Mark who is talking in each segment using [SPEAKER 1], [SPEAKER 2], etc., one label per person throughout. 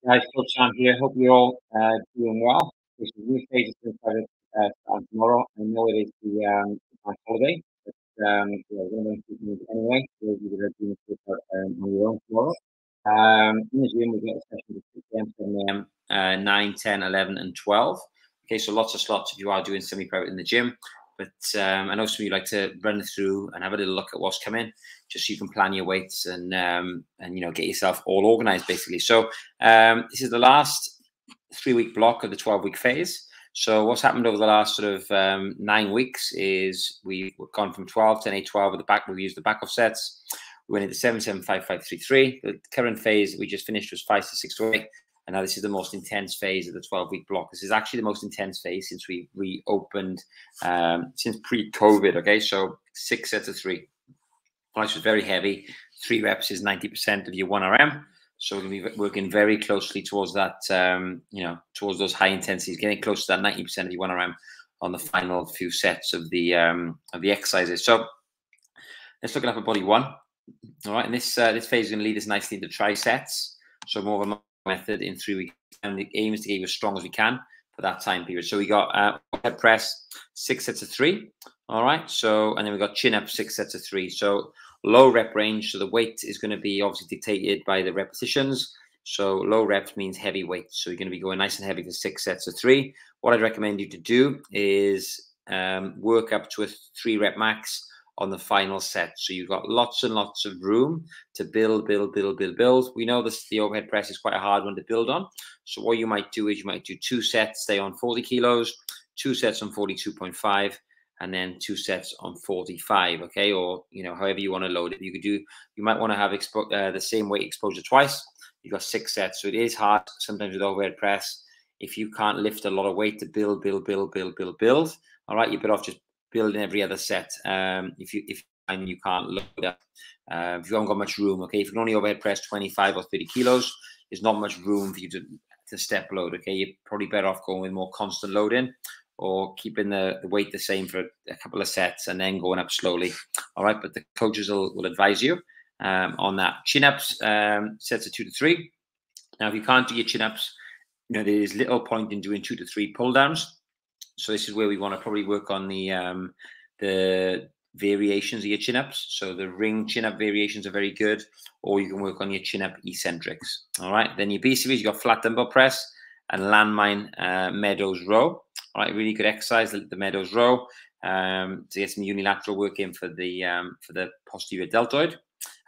[SPEAKER 1] Guys, Phil Champ here. Hope you're all doing well. This is new phase of started starting tomorrow. I know it is the bank holiday, but yeah, we're going to keep it anyway. Those of you that are doing it on your own tomorrow. In the gym, we get a session at 6 a.m., 7 a.m., 9, 10, 11, and 12. Okay, so lots of slots if you are doing semi-private in the gym. But I know some of you like to run through and have a little look at what's coming, just so you can plan your weights and get yourself all organized basically. So this is the last 3-week block of the 12-week phase. So what's happened over the last sort of 9 weeks is we've gone from 12 to 10, 8, 12 with the back. We used the back offsets. We went into 7, 7, 5, 5, 3, 3. The current phase we just finished was 5 to 6 to 8. And now this is the most intense phase of the 12-week block. This is actually the most intense phase since we reopened, since pre-COVID, okay? So 6 sets of 3. Well, this was very heavy. 3 reps is 90% of your 1RM. So we're going to be working very closely towards that, towards those high intensities, getting close to that 90% of your 1RM on the final few sets of the exercises. So let's look at upper body 1. All right, and this phase is going to lead us nicely into trisets. So more of a method in 3 weeks, and the aim is to get you as strong as we can for that time period. So we got head press 6 sets of 3. All right, so and then we got chin up 6 sets of 3. So low rep range. So the weight is going to be obviously dictated by the repetitions. So low reps means heavy weight. So you're going to be going nice and heavy for 6 sets of 3. What I'd recommend you to do is work up to a 3 rep max on the final set. So you've got lots and lots of room to build. We know the overhead press is quite a hard one to build on. So what you might do is you might do 2 sets, stay on 40 kilos, 2 sets on 42.5, and then 2 sets on 45, okay? Or, however you want to load it. You might want to have the same weight exposure twice. You've got 6 sets. So it is hard sometimes with overhead press. If you can't lift a lot of weight to build, all right, you're better off just building every other set. If you can't load up, if you haven't got much room, okay. If you can only overhead press 25 or 30 kilos, there's not much room for you to step load. Okay, you're probably better off going with more constant loading, or keeping the weight the same for a couple of sets and then going up slowly. All right, but the coaches will advise you on that. Chin ups, sets of 2 to 3. Now, if you can't do your chin ups, there's little point in doing 2 to 3 pull downs. So this is where we want to probably work on the variations of your chin-ups. So the ring chin-up variations are very good, or you can work on your chin-up eccentrics. All right. Then your B series, you got flat dumbbell press and landmine Meadows row. All right, really good exercise, the Meadows row, to get some unilateral work in for the posterior deltoid.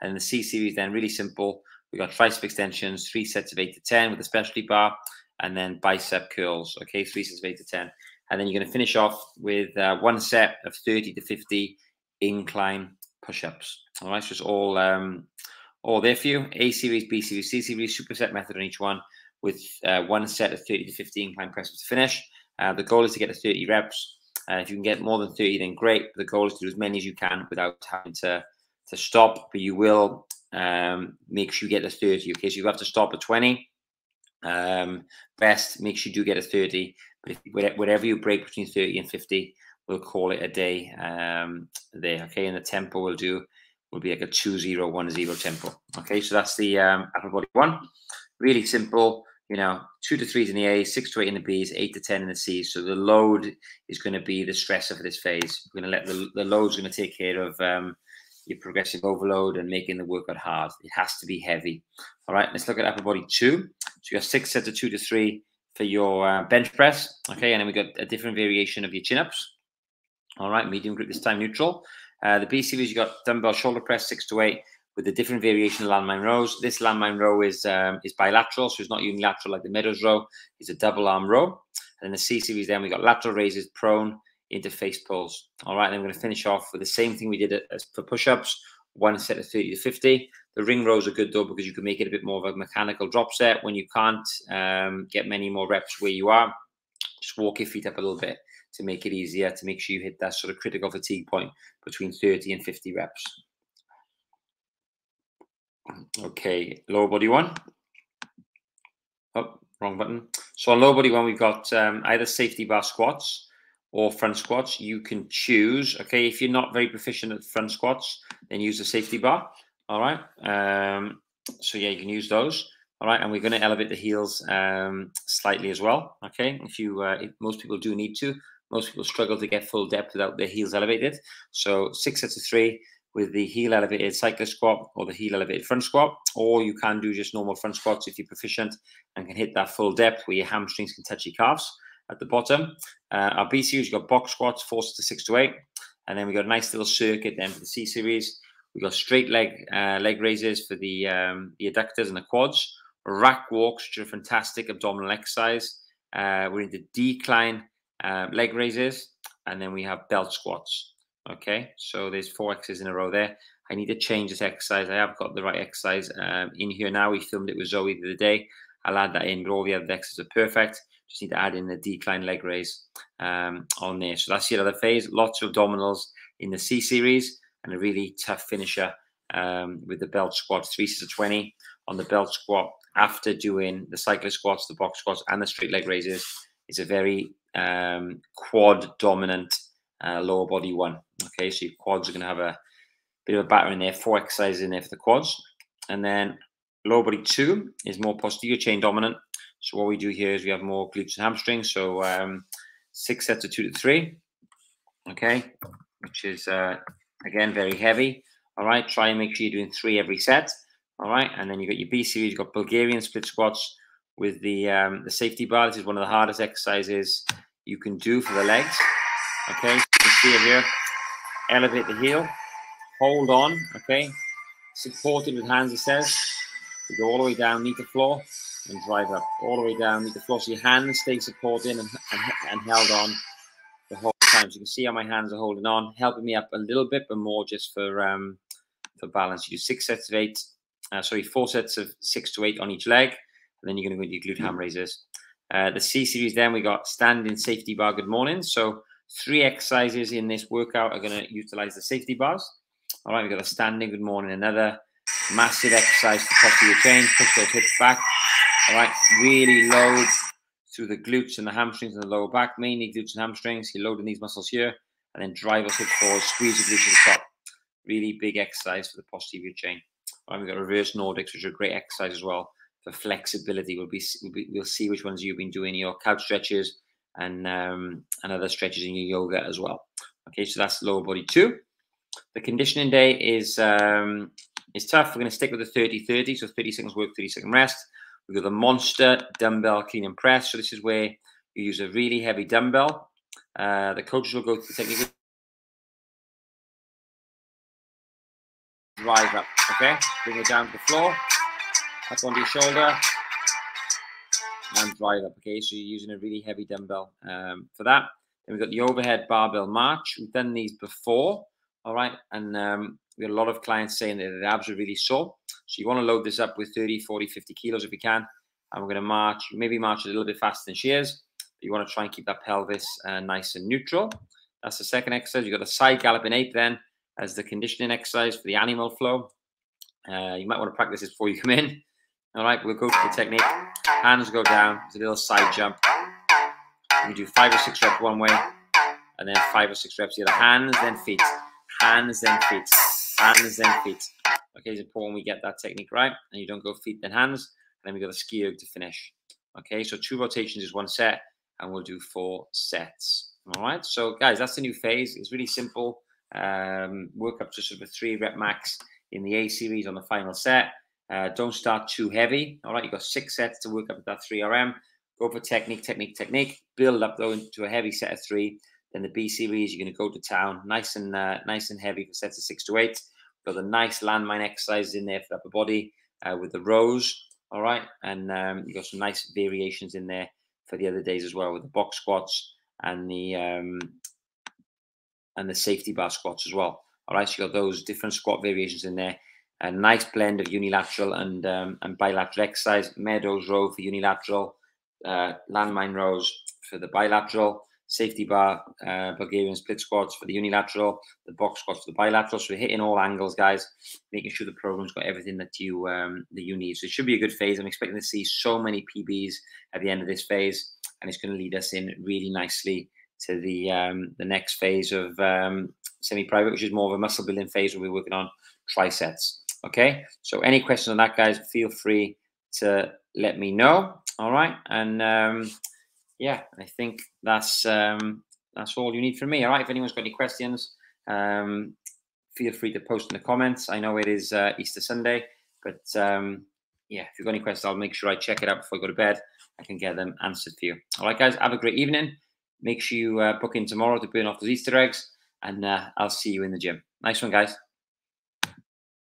[SPEAKER 1] And the C series, then really simple. We got tricep extensions, 3 sets of 8 to 10 with a specialty bar, and then bicep curls. Okay, 3 sets of 8 to 10. And then you're going to finish off with 1 set of 30 to 50 incline push-ups. All right, so it's all there for you. A series, B series, C series, superset method on each one, with 1 set of 30 to 50 incline presses to finish. The goal is to get to 30 reps. If you can get more than 30, then great. But the goal is to do as many as you can without having to stop. But you will make sure you get to 30. Okay, so you have to stop at 20. Best, make sure you do get a 30. But whatever you break between 30 and 50, we'll call it a day there. Okay, and the tempo will be like a 2-0-1-0 tempo. Okay, so that's the upper body 1. Really simple. 2 to 3s in the A, 6 to 8 in the Bs, 8 to 10 in the Cs. So the load is going to be the stressor for this phase. We're going to let the load's going to take care of your progressive overload and making the workout hard. It has to be heavy. All right, let's look at upper body 2. So you got 6 sets of 2 to 3 for your bench press. Okay, and then we got a different variation of your chin-ups. All right, medium grip this time, neutral. The B series, you got dumbbell shoulder press 6 to 8 with a different variation of landmine rows. This landmine row is bilateral, so it's not unilateral like the Meadows row. It's a double arm row. And then the C series, then we got lateral raises, prone into face pulls. All right, and I'm going to finish off with the same thing we did as for push-ups, 1 set of 30 to 50. The ring rows are good though, because you can make it a bit more of a mechanical drop set when you can't get many more reps where you are. Just walk your feet up a little bit to make it easier, to make sure you hit that sort of critical fatigue point between 30 and 50 reps. Okay, lower body 1. Oh, wrong button. So on lower body 1, we've got either safety bar squats or front squats. You can choose. Okay, if you're not very proficient at front squats, then use the safety bar. All right. So yeah, you can use those. All right, and we're going to elevate the heels slightly as well. Okay, if most people do need to. Most people struggle to get full depth without their heels elevated. So 6 sets of 3 with the heel elevated cyclist squat or the heel elevated front squat, or you can do just normal front squats if you're proficient and can hit that full depth where your hamstrings can touch your calves at the bottom. Our B series, you've got box squats, 4 sets of 6 to 8, and then we got a nice little circuit then for the C series. We got straight leg raises for the adductors and the quads, rack walks, which are a fantastic abdominal exercise. We're into decline leg raises, and then we have belt squats. Okay, so there's 4 exercises in a row there. I need to change this exercise. I have got the right exercise in here now. We filmed it with Zoe the other day. I'll add that in, but all the other exercises are perfect. Just need to add in the decline leg raise on there. So that's the other phase. Lots of abdominals in the C series and a really tough finisher with the belt squat, 3 sets of 20 on the belt squat after doing the cyclist squats, the box squats, and the straight leg raises. It's a very quad dominant lower body one. Okay, so your quads are going to have a bit of a batter in there, 4 exercises in there for the quads. And then lower body 2 is more posterior chain dominant. So what we do here is we have more glutes and hamstrings. So 6 sets of 2 to 3. Okay, which is again very heavy. All right, try and make sure you're doing 3 every set. All right, and then you got your B series. You've got Bulgarian split squats with the safety bar. This is one of the hardest exercises you can do for the legs. Okay, so you can see it here. Elevate the heel, hold on. Okay, support it with hands. It says you go all the way down, meet the floor, and drive up. All the way down, meet the floor. So your hands stay supported and held on the whole time. So you can see how my hands are holding on, helping me up a little bit, but more just for balance. You do 6 sets of 8. 4 sets of 6 to 8 on each leg, and then you're going to go into your glute ham raises. The C series, then we got standing safety bar. Good morning. So 3 exercises in this workout are going to utilize the safety bars. All right, we've got a standing good morning, another massive exercise to top of your chain, push those hips back. All right, really load through the glutes and the hamstrings and the lower back, mainly glutes and hamstrings. You're loading these muscles here, and then drive us hips forward, squeeze the glutes to the top. Really big exercise for the posterior chain. All right, we've got reverse Nordics, which are a great exercise as well for flexibility. We'll see which ones you've been doing, your couch stretches and other stretches in your yoga as well. Okay, so that's lower body 2. The conditioning day is tough. We're going to stick with the 30-30, so 30 seconds work, 30 second rest. We've got the monster dumbbell clean and press. So this is where you use a really heavy dumbbell. The coaches will go through the technique. Drive up, okay? Bring it down to the floor, up onto your shoulder, and drive up, okay? So you're using a really heavy dumbbell for that. Then we've got the overhead barbell march. We've done these before, all right? And we got a lot of clients saying that the abs are really sore. So you want to load this up with 30, 40, 50 kilos if you can. And we're going to march, maybe march a little bit faster than she is. But you want to try and keep that pelvis nice and neutral. That's the second exercise. You've got the side galloping ape then as the conditioning exercise for the animal flow. You might want to practice this before you come in. All right, we'll go to the technique. Hands go down. It's a little side jump. We do 5 or 6 reps one way, and then 5 or 6 reps the other. Hands, then feet. Hands, then feet. Hands, then feet. Okay, it's important we get that technique right, and you don't go feet, then hands. And then we got the ski erg to finish. Okay, so 2 rotations is 1 set, and we'll do 4 sets. All right, so guys, that's the new phase. It's really simple. Work up to sort of a 3 rep max in the A series on the final set. Don't start too heavy. All right, you've got 6 sets to work up at that 3 RM. Go for technique, technique, technique. Build up though into a heavy set of 3. Then the B series, you're going to go to town, nice and heavy for sets of 6 to 8. Got the nice landmine exercises in there for the upper body with the rows. All right, and you got some nice variations in there for the other days as well with the box squats and the safety bar squats as well. All right, so you got those different squat variations in there. A nice blend of unilateral and bilateral exercise. Meadows row for unilateral, landmine rows for the bilateral, safety bar, Bulgarian split squats for the unilateral, the box squats for the bilateral. So we're hitting all angles, guys, making sure the program's got everything that you need. So it should be a good phase. I'm expecting to see so many PBs at the end of this phase, and it's going to lead us in really nicely to the next phase of semi-private, which is more of a muscle building phase where we're working on triceps. Okay, so any questions on that, guys, feel free to let me know. All right, and yeah, I think that's all you need from me. All right, if anyone's got any questions, feel free to post in the comments. I know it is Easter Sunday, but yeah, if you've got any questions, I'll make sure I check it out before I go to bed. I can get them answered for you. All right, guys, have a great evening. Make sure you book in tomorrow to burn off those Easter eggs, and I'll see you in the gym. Nice one, guys.